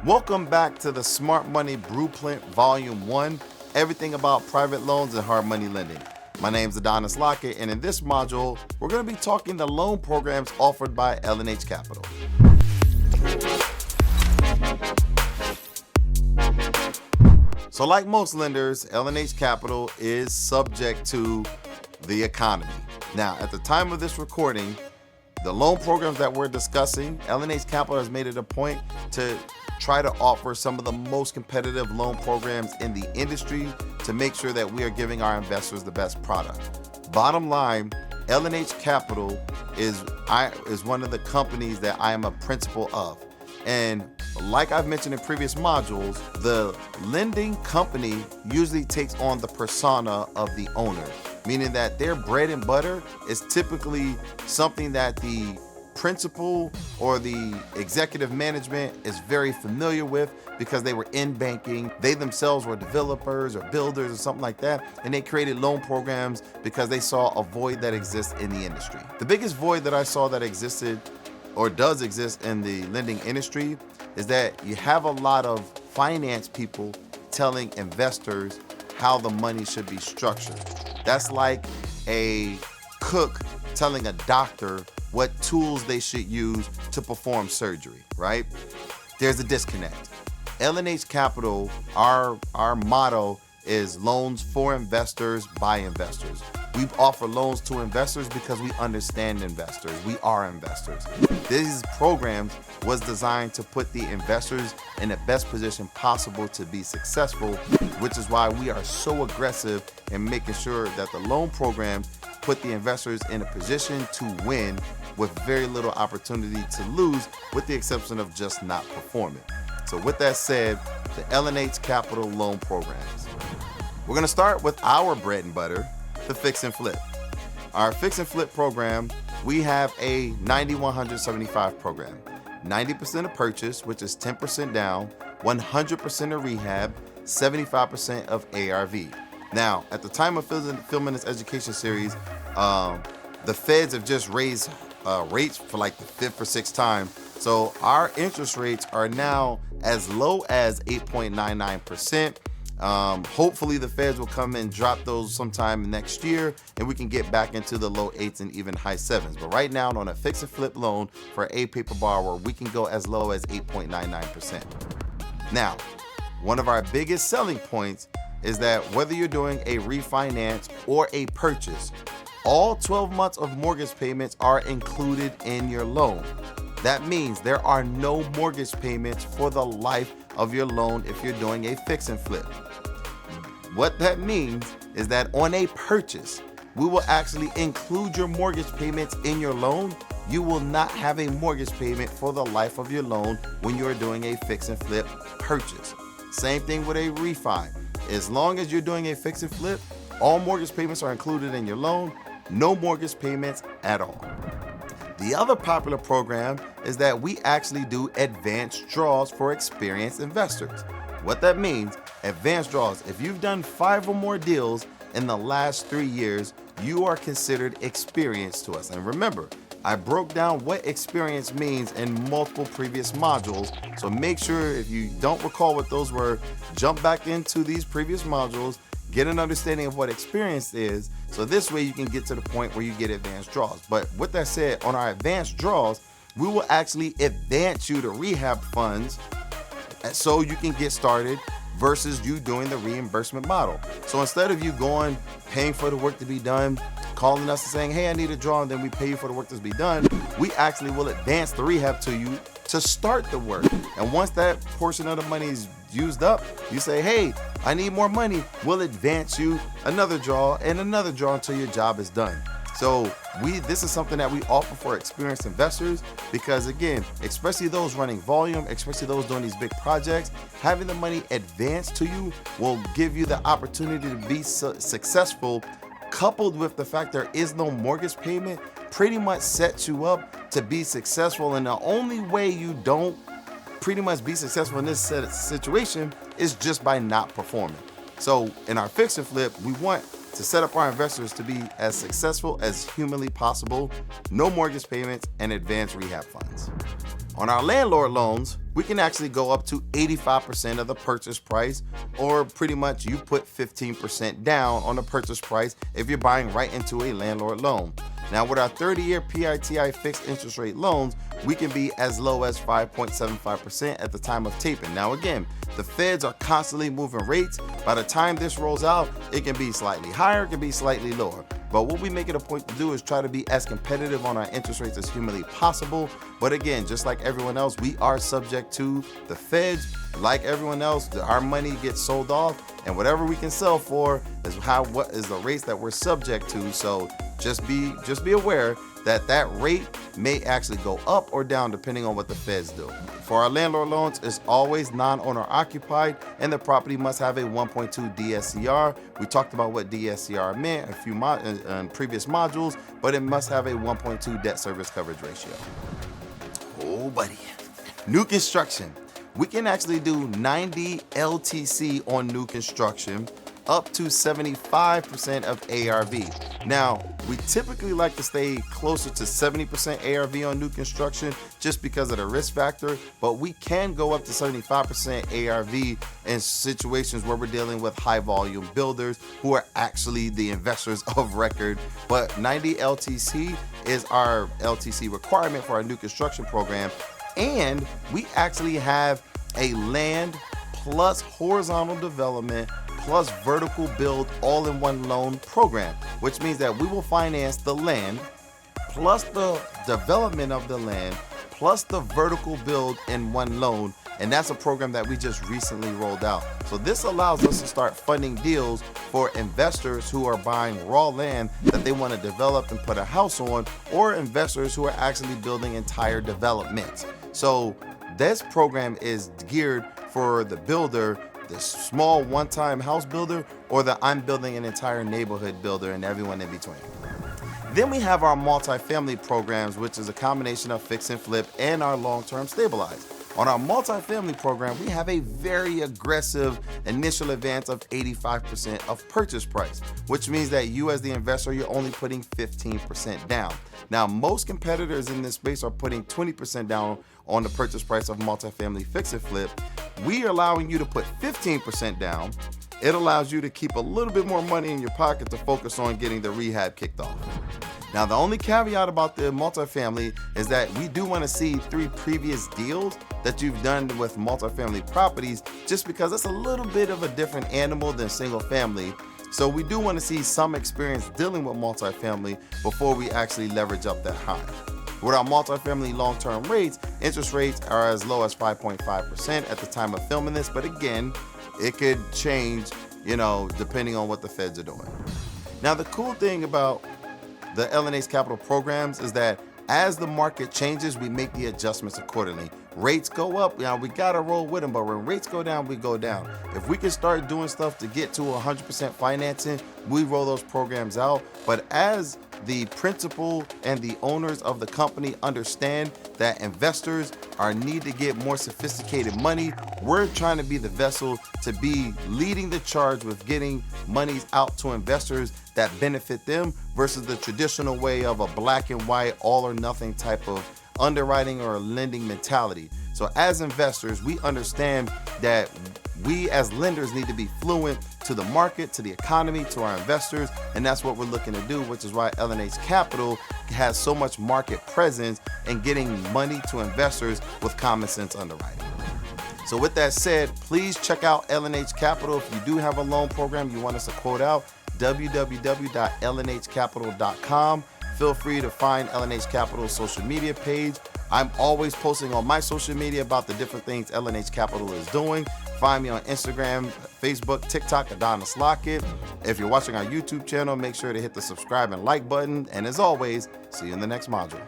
Welcome back to the Smart Money Blueprint Volume 1, everything about private loans and hard money lending. My name is Adonis Lockett, and in this module, we're going to be talking the loan programs offered by L&H Capital. So like most lenders, L&H Capital is subject to the economy. Now, at the time of this recording, the loan programs that we're discussing, L&H Capital has made it a point to try to offer some of the most competitive loan programs in the industry to make sure that we are giving our investors the best product. Bottom line, L&H Capital is one of the companies that I am a principal of. And like I've mentioned in previous modules, the lending company usually takes on the persona of the owner, meaning that their bread and butter is typically something that the principal or the executive management is very familiar with because they were in banking. They themselves were developers or builders or something like that, and they created loan programs because they saw a void that exists in the industry. The biggest void that I saw that existed or does exist in the lending industry is that you have a lot of finance people telling investors how the money should be structured. That's like a cook telling a doctor what tools they should use to perform surgery, right? There's a disconnect. L&H Capital, our motto is loans for investors by investors. We offer loans to investors because we understand investors. We are investors. These programs was designed to put the investors in the best position possible to be successful, which is why we are so aggressive in making sure that the loan programs put the investors in a position to win with very little opportunity to lose, with the exception of just not performing. So with that said, the L&H Capital loan programs. We're gonna start with our bread and butter, the fix and flip. Our fix and flip program, we have a 9175 program. 90% of purchase, which is 10% down, 100% of rehab, 75% of ARV. Now, at the time of filming this education series, the feds have just raised rates for like the 5th or 6th time. So our interest rates are now as low as 8.99%. Hopefully the feds will come and drop those sometime next year and we can get back into the low 8s and even high 7s. But right now on a fix and flip loan for a paper borrower, we can go as low as 8.99%. Now, one of our biggest selling points is that whether you're doing a refinance or a purchase, all 12 months of mortgage payments are included in your loan. That means there are no mortgage payments for the life of your loan if you're doing a fix and flip. What that means is that on a purchase, we will actually include your mortgage payments in your loan. You will not have a mortgage payment for the life of your loan when you're doing a fix and flip purchase. Same thing with a refi. As long as you're doing a fix and flip, all mortgage payments are included in your loan, no mortgage payments at all. The other popular program is that we actually do advanced draws for experienced investors. What that means, advanced draws, if you've done 5 or more deals in the last 3 years, you are considered experienced to us. And remember, I broke down what experience means in multiple previous modules. So make sure if you don't recall what those were, jump back into these previous modules, get an understanding of what experience is. So this way you can get to the point where you get advanced draws. But with that said, on our advanced draws, we will actually advance you to rehab funds so you can get started versus you doing the reimbursement model. So instead of you going, paying for the work to be done, calling us and saying, hey, I need a draw, and then we pay you for the work that's be done, we actually will advance the rehab to you to start the work. And once that portion of the money is used up, you say, hey, I need more money. We'll advance you another draw and another draw until your job is done. So this is something that we offer for experienced investors because, again, especially those running volume, especially those doing these big projects, having the money advanced to you will give you the opportunity to be successful, coupled with the fact there is no mortgage payment, pretty much sets you up to be successful. And the only way you don't pretty much be successful in this situation is just by not performing. So in our fix and flip, we want to set up our investors to be as successful as humanly possible, no mortgage payments, and advanced rehab funds. On our landlord loans, we can actually go up to 85% of the purchase price, or pretty much you put 15% down on the purchase price if you're buying right into a landlord loan. Now with our 30-year PITI fixed interest rate loans, we can be as low as 5.75% at the time of taping. Now again, the feds are constantly moving rates. By the time this rolls out, it can be slightly higher, it can be slightly lower. But what we make it a point to do is try to be as competitive on our interest rates as humanly possible. But again, just like everyone else, we are subject to the feds. Like everyone else, our money gets sold off, and whatever we can sell for is what is the rates that we're subject to. So just be aware that that rate may actually go up or down depending on what the feds do. For our landlord loans, it's always non-owner occupied, and the property must have a 1.2 DSCR. We talked about what DSCR meant in previous modules, but it must have a 1.2 debt service coverage ratio. Oh, buddy. New construction. We can actually do 90 LTC on new construction, up to 75% of ARV. Now, we typically like to stay closer to 70% ARV on new construction just because of the risk factor, but we can go up to 75% ARV in situations where we're dealing with high volume builders who are actually the investors of record. But 90 LTC is our LTC requirement for our new construction program. And we actually have a land plus horizontal development plus vertical build all-in-one loan program, which means that we will finance the land plus the development of the land plus the vertical build in one loan. And that's a program that we just recently rolled out. So this allows us to start funding deals for investors who are buying raw land that they want to develop and put a house on, or investors who are actually building entire developments. So this program is geared for the builder, the small one-time house builder, or the I'm building an entire neighborhood builder, and everyone in between. Then we have our multifamily programs, which is a combination of fix and flip and our long-term stabilized. On our multifamily program, we have a very aggressive initial advance of 85% of purchase price, which means that you as the investor, you're only putting 15% down. Now, most competitors in this space are putting 20% down on the purchase price of multifamily fix and flip. We are allowing you to put 15% down. It allows you to keep a little bit more money in your pocket to focus on getting the rehab kicked off. Now, the only caveat about the multifamily is that we do want to see 3 previous deals that you've done with multifamily properties, just because it's a little bit of a different animal than single family. So we do want to see some experience dealing with multifamily before we actually leverage up that high. With our multifamily long-term rates, interest rates are as low as 5.5% at the time of filming this, but again, it could change, depending on what the feds are doing. Now, the cool thing about the LNH Capital programs is that as the market changes, we make the adjustments accordingly. Rates go up, we gotta roll with them, but when rates go down, we go down. If we can start doing stuff to get to 100% financing, we roll those programs out. But as the principal and the owners of the company understand that investors need to get more sophisticated money, we're trying to be the vessel to be leading the charge with getting monies out to investors that benefit them versus the traditional way of a black and white, all or nothing type of underwriting or lending mentality. So as investors, we understand that we as lenders need to be fluent to the market, to the economy, to our investors, and that's what we're looking to do, which is why LNH Capital has so much market presence in getting money to investors with common sense underwriting. So with that said, please check out LNH Capital. If you do have a loan program you want us to quote out, www.lnhcapital.com. Feel free to find LNH Capital's social media page. I'm always posting on my social media about the different things LNH Capital is doing. Find me on Instagram, Facebook, TikTok, Adonis Lockett. If you're watching our YouTube channel, make sure to hit the subscribe and like button. And as always, see you in the next module.